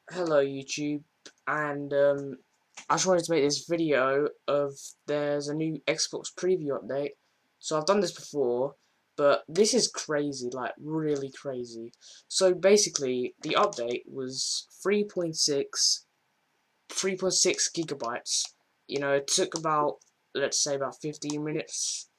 Hello YouTube, and I just wanted to make this video of there's a new Xbox preview update. So I've done this before, but this is crazy, like really crazy. So basically, the update was 3.6 gigabytes. It took about, let's say, about 15 minutes.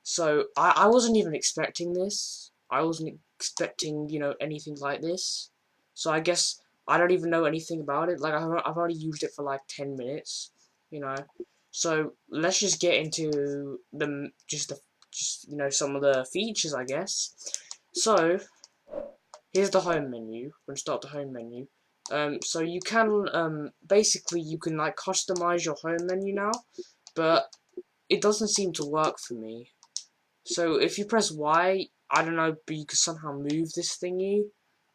So I wasn't even expecting this. I wasn't expecting, anything like this. So I guess I don't even know anything about it. Like I've already used it for like 10 minutes, you know. So let's just get into some of the features, I guess. So here's the home menu. We're gonna start the home menu. So you can basically you can like customize your home menu now, but it doesn't seem to work for me. So if you press Y, I don't know, but you can somehow move this thingy,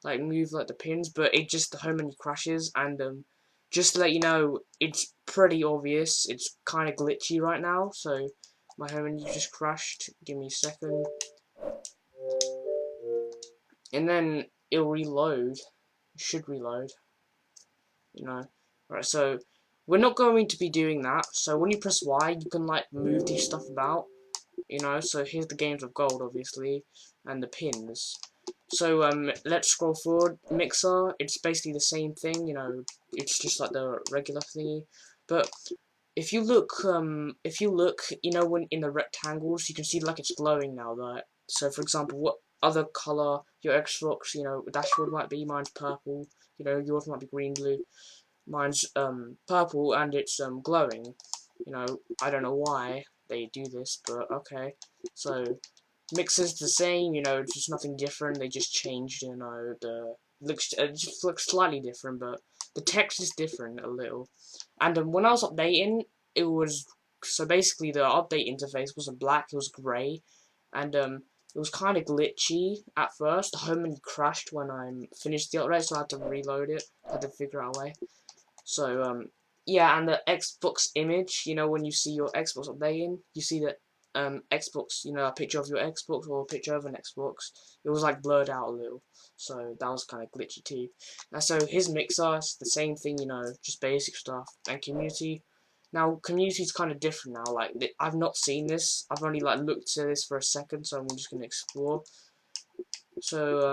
like move like the pins, but the home menu crashes, and just to let you know, it's pretty obvious. It's kind of glitchy right now, so my home menu just crashed. Give me a second, and then it'll reload. It should reload, Right, so we're not going to be doing that. So when you press Y, you can like move this stuff about. So here's the games of gold, obviously, and the pins. So let's scroll forward. Mixer, it's basically the same thing, it's just like the regular thingy. But if you look, when in the rectangles, you can see like it's glowing now, right? So for example, what other color your Xbox, dashboard might be? Mine's purple. Yours might be green, blue. Mine's purple, and it's glowing. I don't know why they do this, but okay. So mixer's the same, just nothing different. They just changed, the looks it just looks slightly different, but the text is different a little. And when I was updating, it was so basically the update interface wasn't black; it was grey, and it was kind of glitchy at first. The home menu crashed when I finished the update, so I had to reload it. I had to figure out a way. So yeah, and the Xbox image, when you see your Xbox updating, you see that Xbox, a picture of your Xbox or a picture of an Xbox, it was like blurred out a little. So that was kind of glitchy too. And so his mixer is the same thing, just basic stuff. And community. Now community is kind of different now. Like I've not seen this. I've only like looked at this for a second, so I'm just gonna explore. So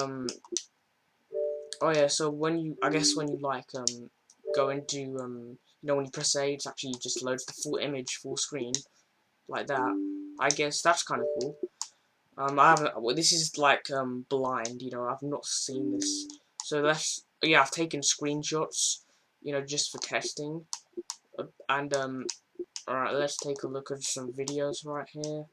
oh yeah, so I guess when you like go into when you press A, it's actually just loads the full image, full screen, like that. I guess that's kind of cool. I haven't. Well, this is like blind, I've not seen this. So yeah, I've taken screenshots, just for testing. And alright, let's take a look at some videos right here.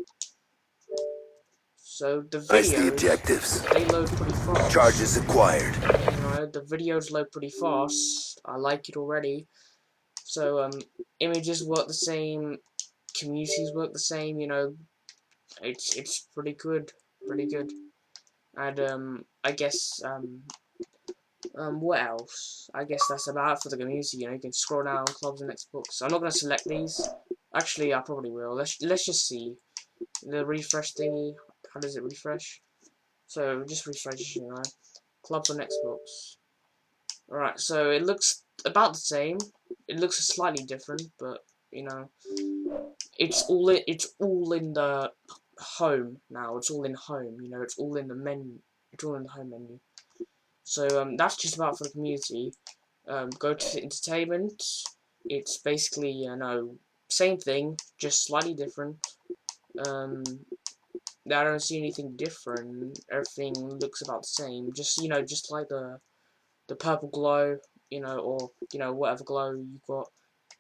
So the Nice the videos, objectives. they load pretty fast. Charges acquired. The videos load pretty fast. I like it already. So images work the same, communities work the same. It's pretty good, pretty good. And I guess what else? I guess that's about it for the community. You can scroll down clubs and Xbox. I'm not gonna select these. Actually, I probably will. Let's just see the refresh thingy. How does it refresh? So just refresh, clubs on Xbox. Alright, so it looks about the same. It looks slightly different, but you know, it's all in the home now. It's all in home. It's all in the menu. It's all in the home menu. So that's just about for the community. Go to entertainment. It's basically same thing, just slightly different. Um, I don't see anything different. Everything looks about the same. Just like the purple glow, or whatever glow you got.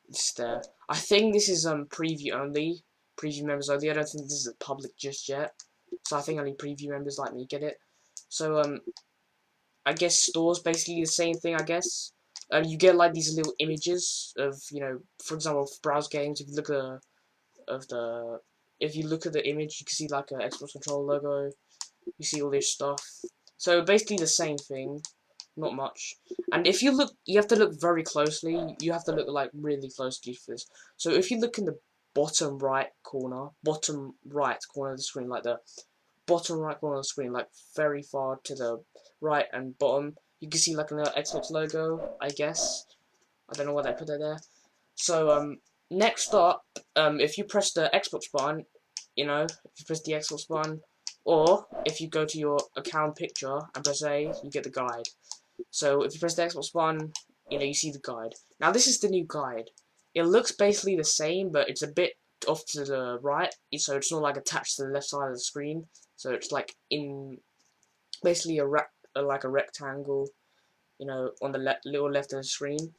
It's there. I think this is preview only, preview members only. I don't think this is public just yet. So I think only preview members like me get it. So I guess stores basically the same thing. I guess you get like these little images of for example, browse games. If you look at the image, you can see like a Xbox controller logo. You see all this stuff. So basically the same thing, not much. And if you look, you have to look very closely. You have to look like really closely for this. So if you look in the bottom right corner of the screen, like the bottom right corner of the screen, like very far to the right and bottom, You can see like a little Xbox logo, I guess. I don't know why they put it there. So next up, if you press the Xbox button, if you press the Xbox button, or if you go to your account picture and press A, you get the guide. So if you press the Xbox button, you see the guide. Now this is the new guide. It looks basically the same, but it's a bit off to the right, so it's not like attached to the left side of the screen. So it's like in basically like a rectangle, on the little left of the screen.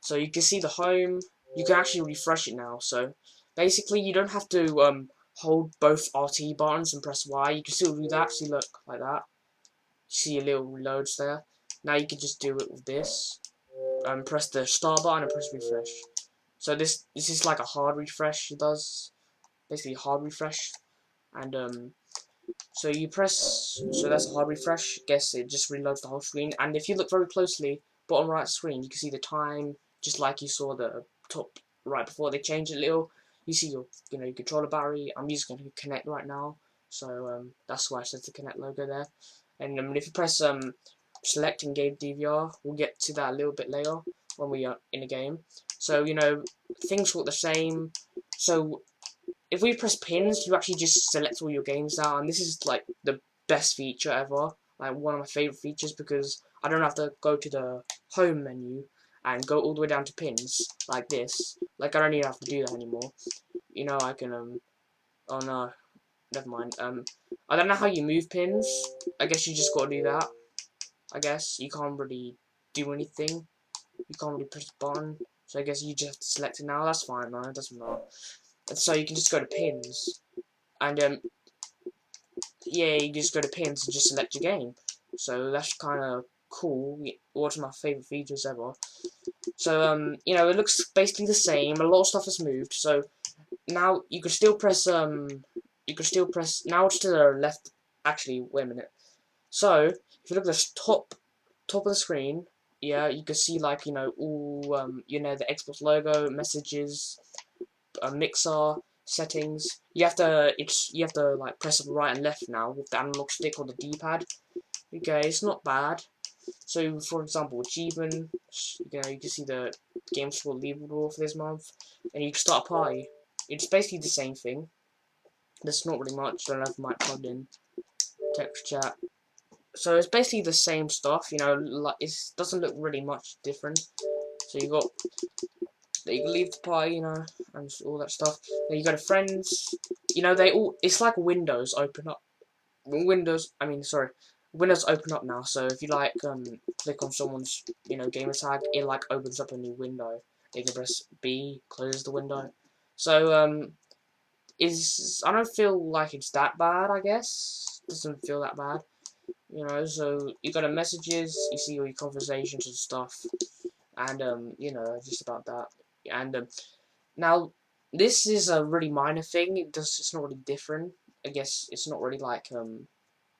So you can see the home. You can actually refresh it now. So basically, you don't have to hold both RT buttons and press Y. You can still do that. See, look like that. See a little reloads there. Now you can just do it with this. Press the start button and press refresh. So this is like a hard refresh. It does basically hard refresh, and so you press. So that's a hard refresh. Guess it just reloads the whole screen. And if you look very closely, bottom right screen, you can see the time, just like you saw the top right before they changed it a little. You see your your controller battery. I'm using a Connect right now, so that's why I said the Connect logo there. And if you press select in game DVR, we'll get to that a little bit later when we are in a game. So things look the same. So if we press pins, you actually just select all your games now, and this is like the best feature ever. Like one of my favorite features, because I don't have to go to the home menu and go all the way down to pins like this. Like I don't even have to do that anymore. I can oh no, never mind. I don't know how you move pins. I guess you just gotta do that. I guess you can't really do anything. You can't really push the button. So I guess you just have to select it now. That's fine, man. It doesn't matter. And so you can just go to pins, and yeah, you just go to pins and just select your game. So that's kind of cool. One of my favorite features ever. So it looks basically the same. A lot of stuff has moved. So now you can still press now it's to the left. Actually, wait a minute. So if you look at the top of the screen, yeah, you can see like all the Xbox logo, messages, mixer settings. You have to like press right and left now with the analog stick or the D-pad. Okay, it's not bad. So for example, achievement, you can see the game score leaderboard for this month, and you can start a party. It's basically the same thing. There's not really much. I don't have mic plugged in. Text chat. So it's basically the same stuff. Like it doesn't look really much different. So you can leave the party, and all that stuff. Then you go to friends. It's like Windows open up. Windows open up now. So if you like click on someone's gamer tag, it like opens up a new window. You can press B, close the window. So I don't feel like it's that bad. I guess doesn't feel that bad. So you go to messages, you see all your conversations and stuff, and just about that. And now this is a really minor thing. It's not really different. I guess it's not really like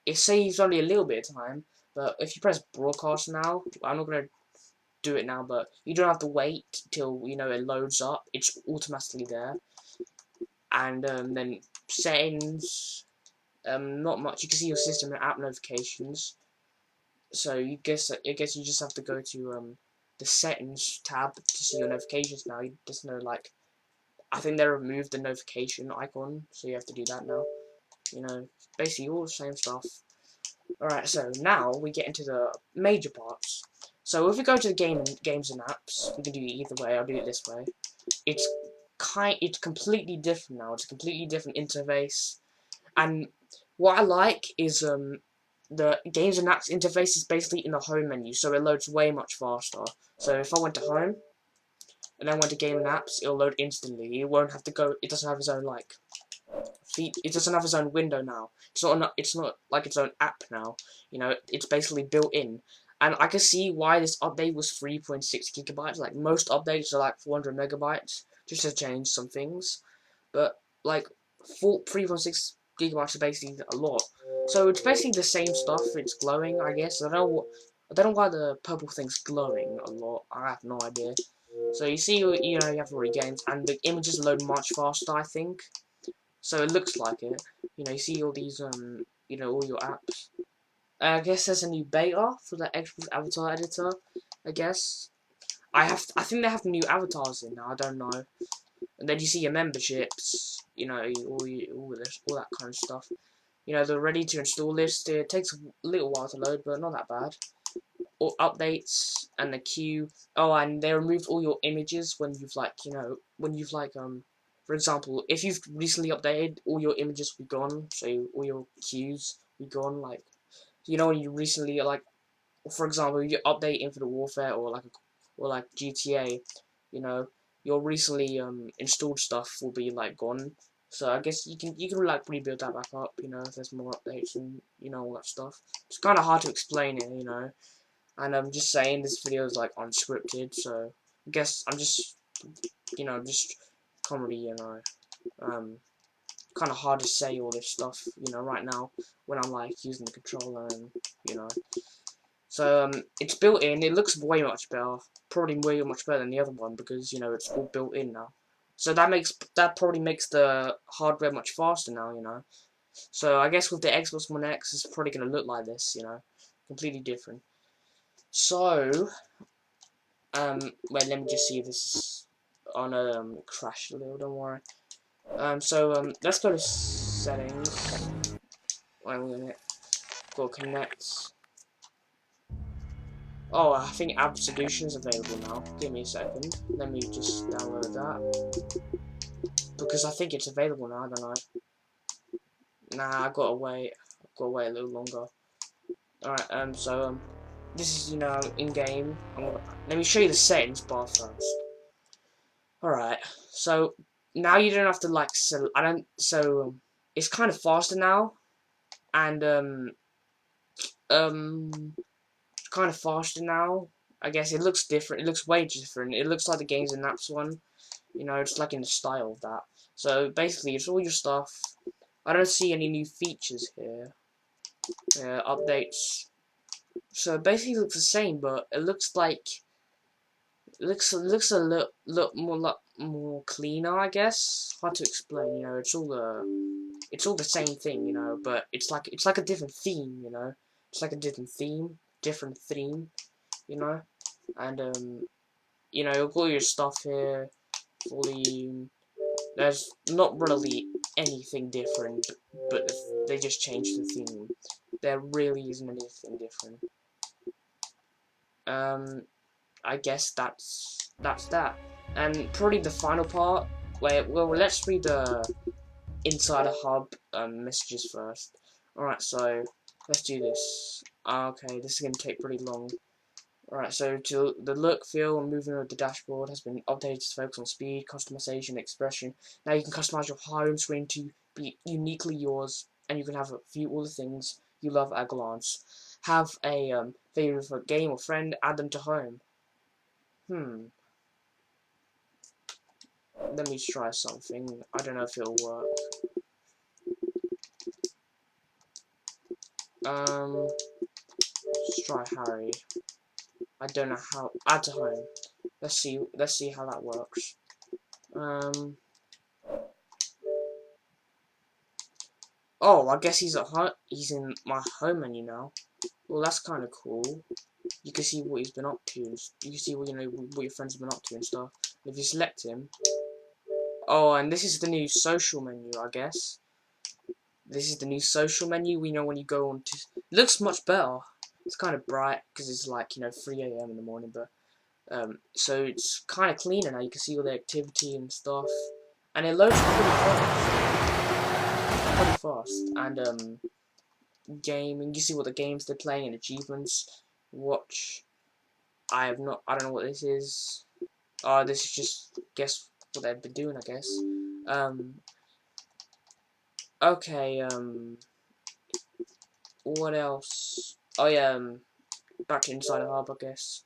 it saves only a little bit of time. But if you press broadcast now, I'm not gonna do it now, but you don't have to wait till it loads up. It's automatically there. And then settings, not much. You can see your system and app notifications. So I guess you just have to go to the settings tab to see your notifications now. There's no like, I think they removed the notification icon, so you have to do that now. Basically all the same stuff. Alright, so now we get into the major parts. So if we go to the games and apps, we can do it either way. I'll do it this way. It's completely different now. It's a completely different interface, and what I like is the games and apps interface is basically in the home menu, so it loads way much faster. So if I went to home and then went to game and apps, it'll load instantly. It won't have to go. It doesn't have its own like feet. It doesn't have its own window now. It's not like its own app now. It's basically built in. And I can see why this update was 3.6 gigabytes. Like most updates are like 400 megabytes, just to change some things. But like 3.6 gigabytes is basically a lot. So it's basically the same stuff. It's glowing, I guess. I don't know why the purple thing's glowing a lot. I have no idea. So you see, you have all your games, and the images load much faster, I think. So it looks like it. You see all these, all your apps. I guess there's a new beta for the Xbox avatar editor. I guess I think they have new avatars in now. I don't know. And then you see your memberships. You know, all that kind of stuff. You know, the ready to install list. It takes a little while to load, but not that bad. Or updates and the queue. Oh, and they removed all your images when you've for example, if you've recently updated, all your images will be gone. So all your queues will be gone. Like, you know, when you recently for example, you update Infinite Warfare or like GTA, you know, your recently installed stuff will be like gone. So I guess you can like rebuild that back up, you know, if there's more updates and you know all that stuff. It's kind of hard to explain it, you know, and I'm just saying this video is like unscripted, so I guess I'm just just comedy, you know, kind of hard to say all this stuff, you know, right now when I'm like using the controller and you know. So it's built in. It looks way much better, probably way much better than the other one because you know it's all built in now. So that probably makes the hardware much faster now, you know. So I guess with the Xbox One X, it's probably gonna look like this, you know, completely different. So wait, let me just see if this is on crash a little. Don't worry. Let's go to settings. Wait a minute. Go connect. Oh, I think App Solution is available now. Give me a second. Let me just download that. Because I think it's available now, I don't know. Nah, I gotta wait. I've gotta wait a little longer. Alright, this is, you know, in-game. Let me show you the settings bar first. Alright, so, now you don't have to, like, it's kind of faster now. And, kind of faster now. I guess it looks different. It looks way different. It looks like the Games and Apps one. You know, it's like in the style of that. So basically, it's all your stuff. I don't see any new features here. Updates. So basically, it looks the same, but it looks like it looks a lot more cleaner. I guess hard to explain. You know, it's all the same thing. You know, but it's like a different theme. You know, it's like a different theme. You know, and you know, all your stuff here, fully. There's not really anything different, but they just changed the theme. There really isn't anything different. I guess that's that. And probably the final part. Well, let's read the Insider Hub messages first. Alright, so let's do this. Okay, this is gonna take pretty long. Alright, so the look, feel, and movement of the dashboard has been updated to focus on speed, customization, and expression. Now you can customize your home screen to be uniquely yours, and you can view all the things you love at a glance. Have a favorite for a game or friend, add them to home. Let me try something. I don't know if it'll work. Let's try Harry. I don't know how. Add to home. Let's see how that works. Oh, I guess he's he's in my home menu now. Well, that's kind of cool. You can see what he's been up to. You can see what what your friends have been up to and stuff. And if you select him, oh, and this is the new social menu, I guess. This is the new social menu. We know when you go on to. It looks much better. It's kind of bright because it's like 3 a.m. in the morning, but so it's kind of cleaner now. You can see all the activity and stuff, and it loads pretty fast. And gaming. You see what the games they're playing and achievements. Watch. I don't know what this is. Oh, this is just guess what they've been doing. I guess. Okay. What else? Oh yeah. Back to Insider Hub, I guess.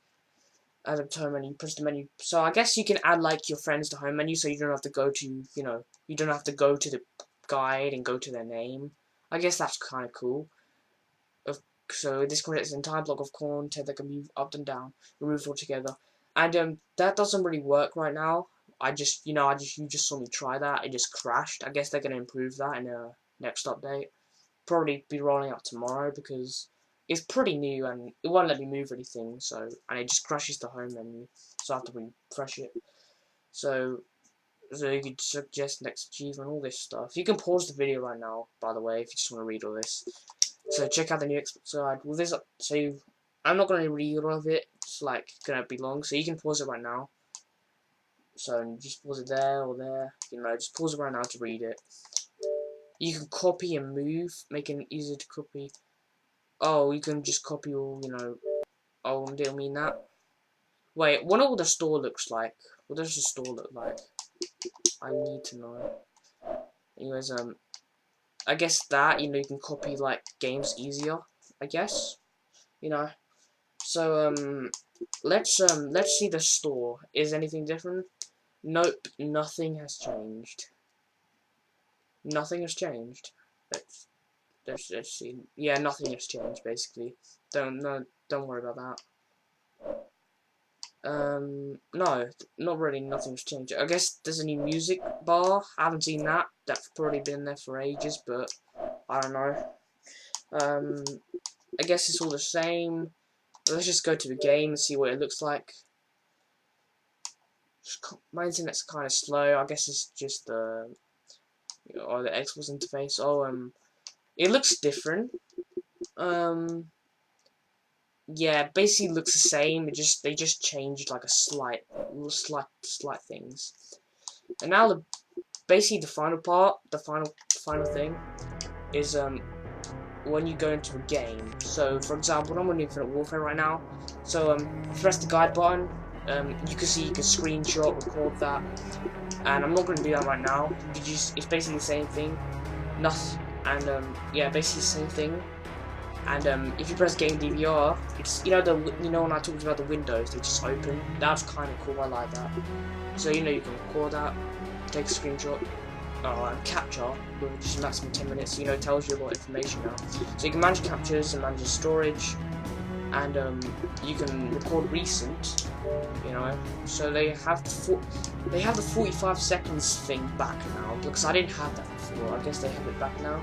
Add a home menu, press the menu. So I guess you can add like your friends to home menu, so you don't have to go to you don't have to go to the guide and go to their name. I guess that's kind of cool. So this creates an entire block of content that can be up and down, removed altogether. And that doesn't really work right now. You just saw me try that. It just crashed. I guess they're gonna improve that in a next update. Probably be rolling out tomorrow because it's pretty new, and it won't let me move anything. So, and it just crashes the home menu, so I have to refresh it. So you could suggest next achievement, all this stuff. You can pause the video right now, by the way, if you just want to read all this. So check out the new Xbox guide. Well, this, so I'm not going to read all of it. It's like going to be long, so you can pause it right now. So just pause it there or there. You know, just pause it right now to read it. You can copy and move, making it easier to copy. Oh, you can just copy all, you know. Oh, didn't mean that. Wait, what all the store looks like? What does the store look like? I need to know. Anyways, I guess that, you know, you can copy like games easier, I guess. You know. So let's see the store. Is anything different? Nope, nothing has changed. Nothing has changed. Let's see. Yeah, nothing has changed basically. Don't worry about that. No, not really. Nothing's changed. I guess there's a new music bar. I haven't seen that. That's probably been there for ages, but I don't know. I guess it's all the same. Let's just go to the game and see what it looks like. My internet's kind of slow. I guess it's just the, you know, or the Xbox interface. Oh, it looks different. Yeah, basically looks the same. They just changed like a slight things. And now basically the final part, the final thing is when you go into a game. So for example, I'm on Infinite Warfare right now. So press the guide button. You can see you can screenshot, record that, and I'm not going to do that right now. It's basically the same thing. Nothing, and yeah, basically the same thing. And if you press game DVR, it's you know when I talked about the windows, they just open. That's kind of cool. I like that. So you know you can record that, take a screenshot, and capture, which is maximum 10 minutes. You know, it tells you a lot of information now. So you can manage captures and manage storage, and you can record recent. You know, so they have the 45 seconds thing back now, because I didn't have that before. I guess they have it back now.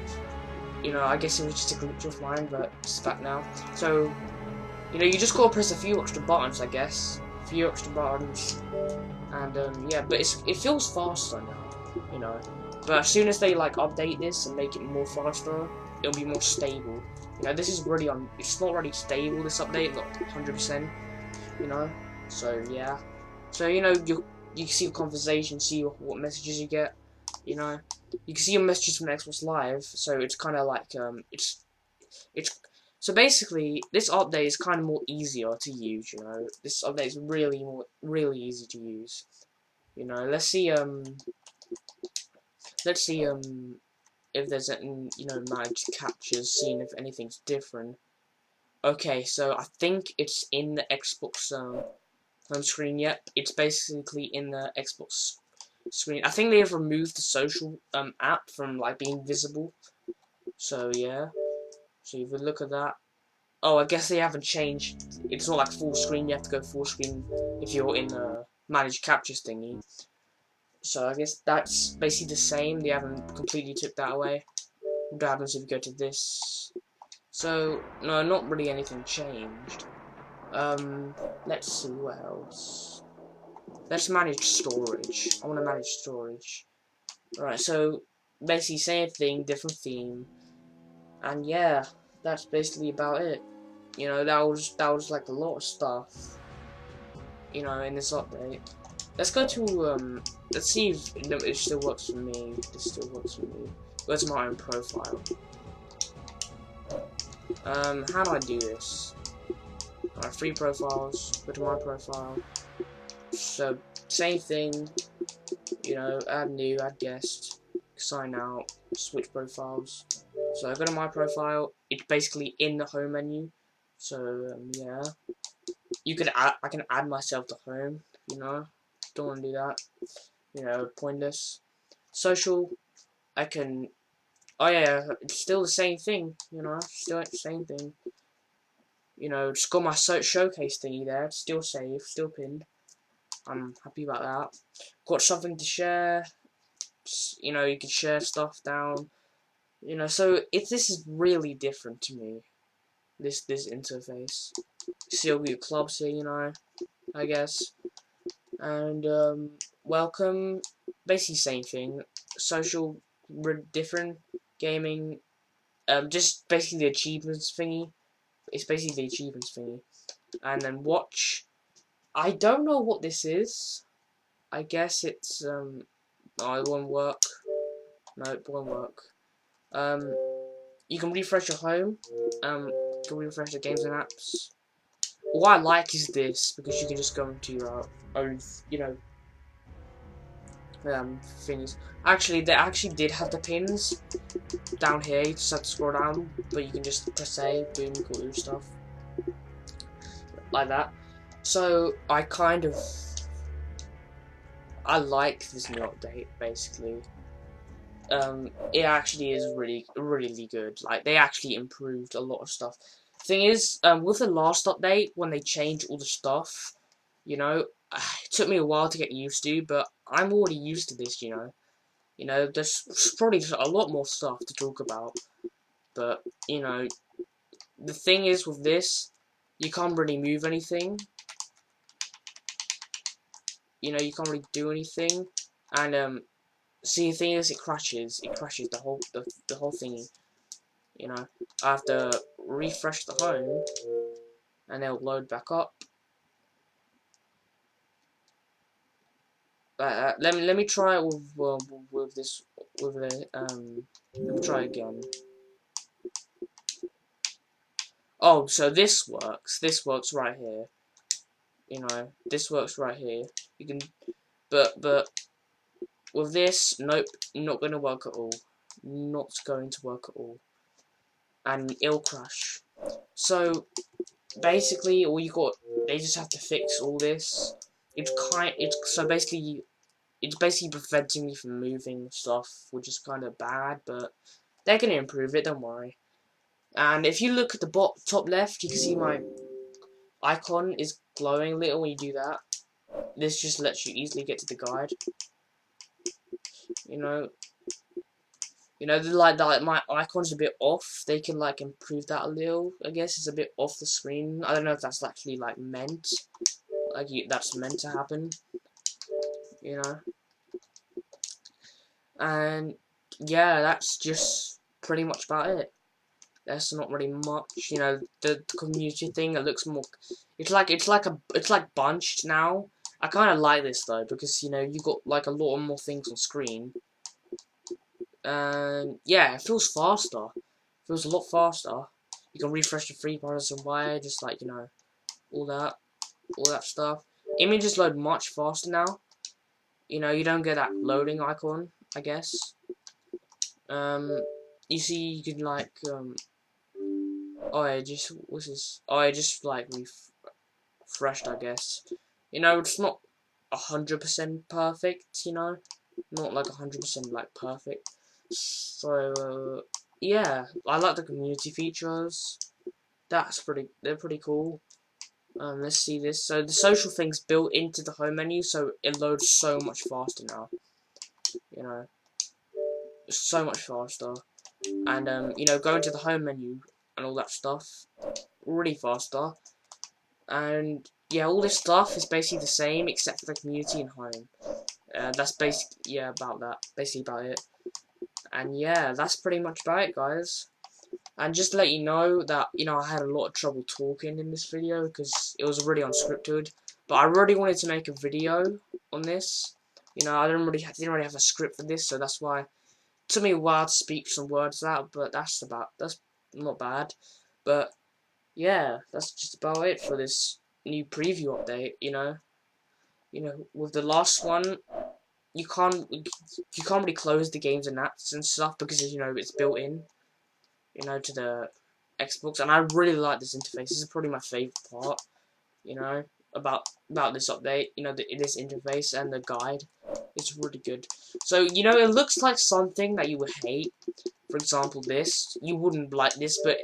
You know, I guess it was just a glitch of mine, but it's back now. So, you know, you just gotta press a few extra buttons, I guess. A few extra buttons, and yeah, but it feels faster now. You know, but as soon as they like update this and make it more faster, it'll be more stable. You know, this is really it's not really stable. This update, not 100%. You know. So yeah, so you know you can see the conversation, see what messages you get, you know, you can see your messages from Xbox Live. So it's kind of like it's so basically this update is kind of more easier to use. You know, this update is really easy to use. You know, let's see if there's any, you know, managed captures, seeing if anything's different. Okay, so I think it's in the Xbox home screen. Yep, it's basically in the Xbox screen. I think they have removed the social app from like being visible. So yeah, so if you look at that, oh, I guess they haven't changed. It's not like full screen. You have to go full screen if you're in the manage captures thingy. So I guess that's basically the same. They haven't completely took that away. What happens if you go to this? So no, not really anything changed. Let's see what else. Let's manage storage. I want to manage storage. Alright, so basically same thing, different theme. And yeah, that's basically about it. You know, that was like a lot of stuff, you know, in this update. Let's go to let's see if it still works for me. This still works for me. Go to my own profile. How do I do this? Alright, 3 profiles, go to my profile. So same thing, you know, add new, add guest, sign out, switch profiles. So I go to my profile, it's basically in the home menu. So yeah, I can add myself to home, you know, don't want to do that, you know, pointless. Social, I can, oh yeah, it's still the same thing, you know, still the same thing. You know, just got my showcase thingy there, it's still saved, still pinned. I'm happy about that. Got something to share. You know, you can share stuff down. You know, so this is really different to me. this interface. See all your clubs here, you know, I guess. And welcome, basically same thing. Social, different, gaming, just basically the achievements thingy. It's basically the achievements thingy. And then watch. I don't know what this is. I guess it's oh, it won't work. No, it won't work. You can refresh your home. You can refresh the games and apps. What I like is this, because you can just go into your own, you know, things. Actually, they actually did have the pins down here. You just have to scroll down, but you can just press A, boom, you can do stuff like that. So I like this new update, basically. It actually is really good. Like, they actually improved a lot of stuff. Thing is, with the last update, when they changed all the stuff, you know, it took me a while to get used to, but I'm already used to this, you know. You know, there's probably a lot more stuff to talk about, but, you know, the thing is with this, you can't really move anything. You know, you can't really do anything, and, see, the thing is, it crashes the whole thingy. You know, I have to refresh the home, and it'll load back up. Let me try it with this with the Let me try again. Oh, so this works. This works right here. You know, this works right here. You can, but with this, nope, not going to work at all. Not going to work at all. And it'll crash. So basically, they just have to fix all this. So basically, it's basically preventing me from moving stuff, which is kind of bad, but they're gonna improve it. Don't worry. And if you look at the top left, you can see my icon is glowing a little when you do that. This just lets you easily get to the guide. You know, like my icon's a bit off. They can like improve that a little. I guess it's a bit off the screen. I don't know if that's actually like meant, that's meant to happen. You know, and yeah, that's just pretty much about it. There's not really much, you know. The community thing, it looks more. It's like bunched now. I kind of like this though, because you know you got like a lot more things on screen. And yeah, it feels faster. It feels a lot faster. You can refresh the free bars and wire, just like, you know, all that stuff. Images load much faster now. You know, you don't get that loading icon, I guess. You see, you can like, oh, I just like refreshed, I guess. You know, it's not 100% perfect, you know, not like 100% like perfect. So yeah, I like the community features. They're pretty cool. Let's see this. So the social thing's built into the home menu, so it loads so much faster now. You know, so much faster. And you know, going to the home menu and all that stuff, really faster. And yeah, all this stuff is basically the same except for the community and home. That's basically about that. Basically about it. And yeah, that's pretty much about it, guys. And just to let you know that, you know, I had a lot of trouble talking in this video because it was really unscripted. But I really wanted to make a video on this. You know, I didn't really have a script for this, so that's why it took me a while to speak some words out. But that's not bad. But yeah, that's just about it for this new preview update. You know, with the last one, you can't really close the games and apps and stuff because, you know, it's built in, you know, to the Xbox, and I really like this interface. This is probably my favorite part, you know, about this update. You know, this interface and the guide. It's really good. So, you know, it looks like something that you would hate. For example, this. You wouldn't like this, but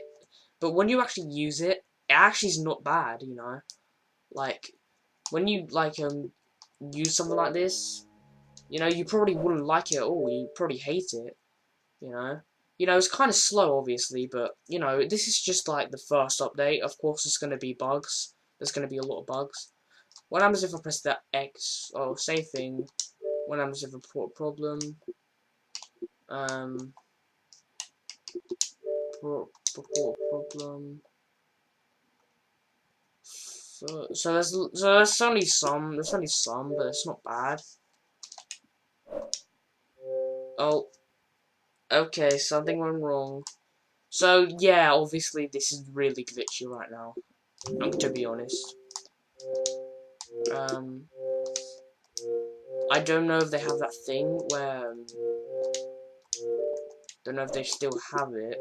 when you actually use it, it actually is not bad, you know. Like, when you, like, use something like this, you know, you probably wouldn't like it at all. You probably hate it, you know. You know, it's kind of slow, obviously, but, you know, this is just, like, the first update. Of course, there's going to be bugs. There's going to be a lot of bugs. What happens if I press that X? Oh, same thing. What happens if I report a problem? Report problem. So there's only some, but it's not bad. Oh, okay, something went wrong. So yeah, obviously this is really glitchy right now. To be honest. I don't know if they have that thing where don't know if they still have it,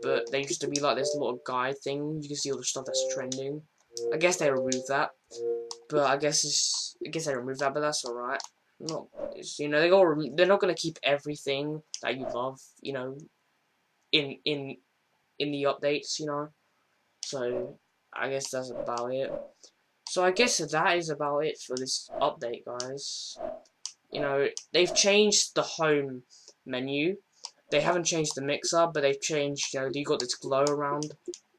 but they used to be like this little guide thing. You can see all the stuff that's trending. I guess they removed that, but I guess they removed that, but that's alright. Not, you know, they're not gonna keep everything that you love, you know, in the updates, you know. So I guess that's about it. So I guess that is about it for this update, guys. You know, they've changed the home menu. They haven't changed the mixer, but they've changed, you know, you got this glow around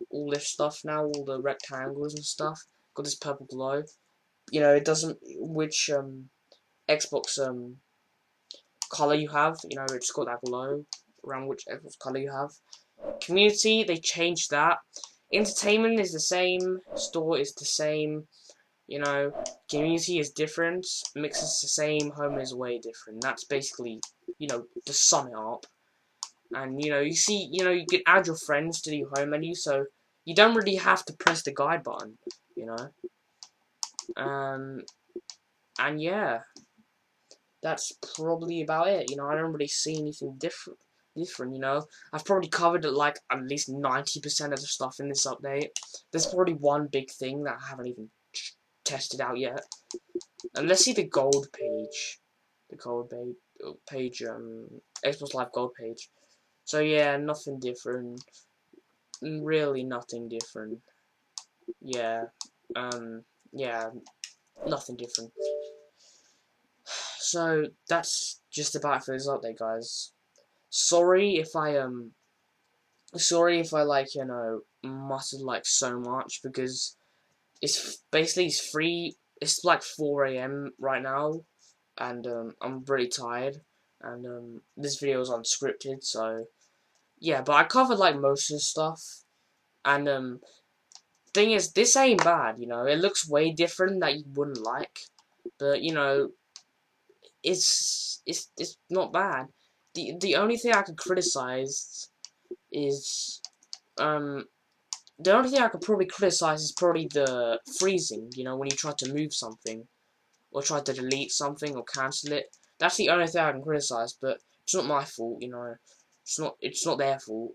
all this stuff now, all the rectangles and stuff. Got this purple glow. You know, it doesn't, which Xbox color you have, you know, it's got that glow around which Xbox color you have. Community, they changed that. Entertainment is the same, store is the same, you know, community is different, mix is the same, home is way different. That's basically, you know, to sum it up. And, you know, you see, you know, you can add your friends to the home menu, so you don't really have to press the guide button, you know. And yeah, that's probably about it. You know, I don't really see anything different. You know, I've probably covered like at least 90% of the stuff in this update. There's probably one big thing that I haven't even tested out yet. And let's see the gold page, Xbox Live Gold page. So yeah, nothing different. Really, nothing different. Yeah, yeah, nothing different. So that's just about it for this update, guys. Sorry if I like, you know, muttered like so much, because it's free. It's like 4 AM right now, and I'm really tired, and this video is unscripted, so yeah. But I covered like most of the stuff, and thing is, this ain't bad. You know, it looks way different that you wouldn't like, but you know, it's not bad. The only thing I could criticize is the only thing I could probably criticize is probably the freezing, you know, when you try to move something, or try to delete something, or cancel it. That's the only thing I can criticize, but it's not my fault, you know. It's not their fault,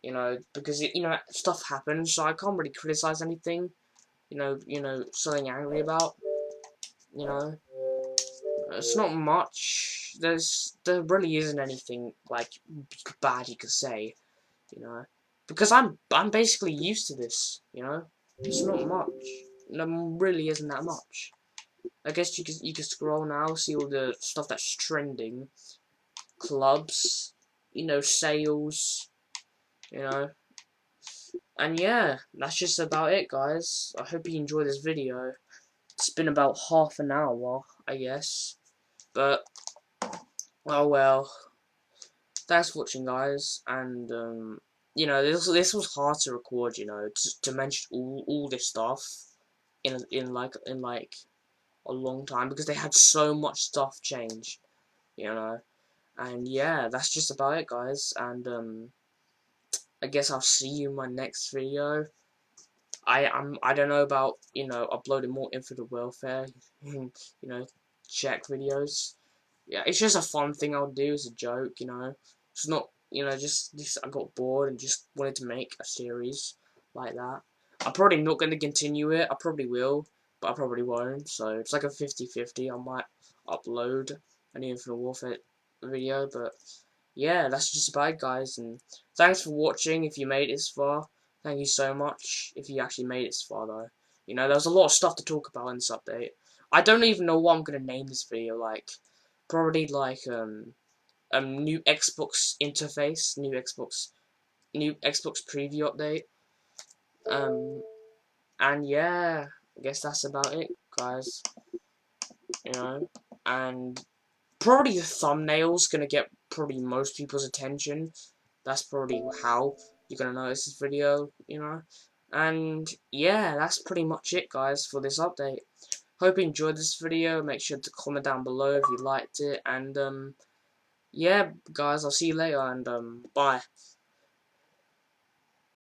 you know, because, you know, stuff happens, so I can't really criticize anything, you know, something angry about, you know. It's not much. There really isn't anything, like, bad you could say, you know. Because I'm basically used to this, you know. It's not much. No, really isn't that much. I guess you can scroll now, see all the stuff that's trending, clubs, you know, sales, you know. And yeah, that's just about it, guys. I hope you enjoyed this video. It's been about half an hour, I guess. But oh well. Thanks for watching, guys, and you know, this was hard to record, you know, to mention all this stuff in like a long time, because they had so much stuff change, you know. And yeah, that's just about it, guys, and I guess I'll see you in my next video. I don't know about, you know, uploading more Infinite Welfare, you know, check videos. Yeah, it's just a fun thing I'll do as a joke, you know. It's not, you know, just I got bored and just wanted to make a series like that. I'm probably not going to continue it. I probably will, but I probably won't. So it's like a 50-50. I might upload an Infinite Warfare video, but yeah, that's just about it, guys. And thanks for watching. If you made it this far, thank you so much. If you actually made it this far, though, you know, there's a lot of stuff to talk about in this update. I don't even know what I'm gonna name this video. Like, probably like new Xbox interface, new Xbox preview update. And yeah, I guess that's about it, guys. You know, and probably the thumbnail's gonna get probably most people's attention. That's probably how you're gonna notice this video, you know. And yeah, that's pretty much it, guys, for this update. Hope you enjoyed this video. Make sure to comment down below if you liked it. And yeah, guys, I'll see you later. And bye.